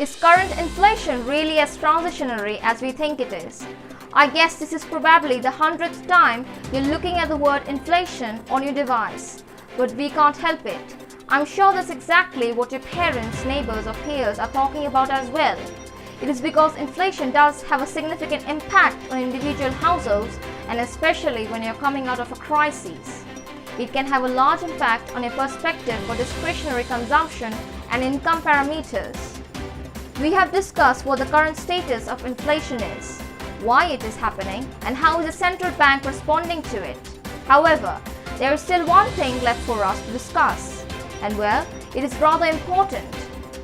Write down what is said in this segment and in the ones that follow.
Is current inflation really as transitionary as we think it is? I guess this is probably the 100th time you're looking at the word inflation on your device, but we can't help it. I'm sure that's exactly what your parents, neighbors or peers are talking about as well. It is because inflation does have a significant impact on individual households, and especially when you're coming out of a crisis. It can have a large impact on your perspective for discretionary consumption and income parameters. We have discussed what the current status of inflation is, why it is happening, and how is the central bank responding to it. However, there is still one thing left for us to discuss, and well, it is rather important.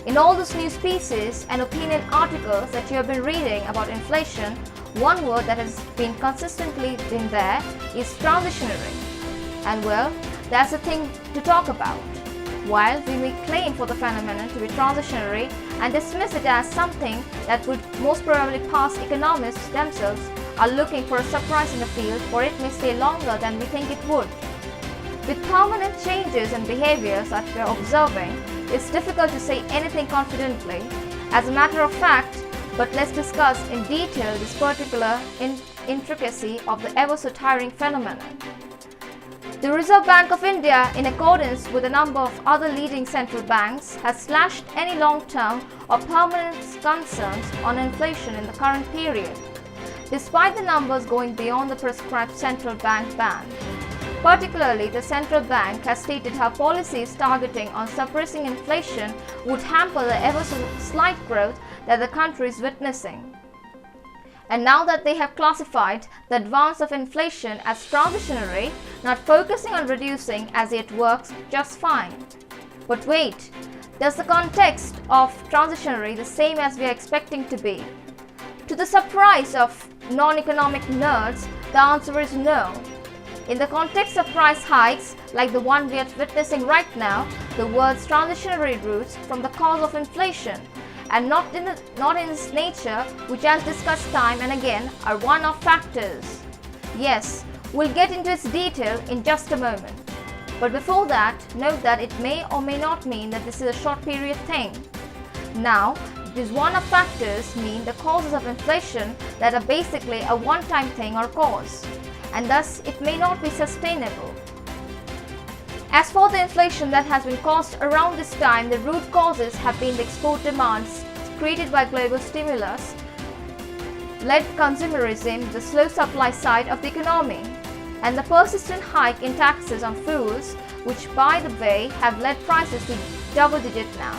In all those news pieces and opinion articles that you have been reading about inflation, one word that has been consistently in there is transitionary. And well, that's the thing to talk about. While we may claim for the phenomenon to be transitionary and dismiss it as something that would most probably pass, economists themselves are looking for a surprise in the field, or it may stay longer than we think it would. With permanent changes in behaviors that we are observing, it's difficult to say anything confidently. As a matter of fact, but let's discuss in detail this particular intricacy of the ever so tiring phenomenon. The Reserve Bank of India, in accordance with a number of other leading central banks, has slashed any long-term or permanent concerns on inflation in the current period, despite the numbers going beyond the prescribed central bank band. Particularly, the central bank has stated how policies targeting on suppressing inflation would hamper the ever so slight growth that the country is witnessing. And now that they have classified the advance of inflation as transitionary, not focusing on reducing as it works just fine. But wait, does the context of transitionary the same as we are expecting to be? To the surprise of non-economic nerds, the answer is no. In the context of price hikes like the one we are witnessing right now, the words transitionary roots from the cause of inflation, and not in its nature, which as discussed time and again are one-off factors. Yes, we'll get into its detail in just a moment. But before that, note that it may or may not mean that this is a short period thing. Now, these one-off factors mean the causes of inflation that are basically a one-time thing or cause, and thus it may not be sustainable. As for the inflation that has been caused around this time, the root causes have been the export demands created by global stimulus, led consumerism, the slow supply side of the economy, and the persistent hike in taxes on fuels, which by the way have led prices to double digit now.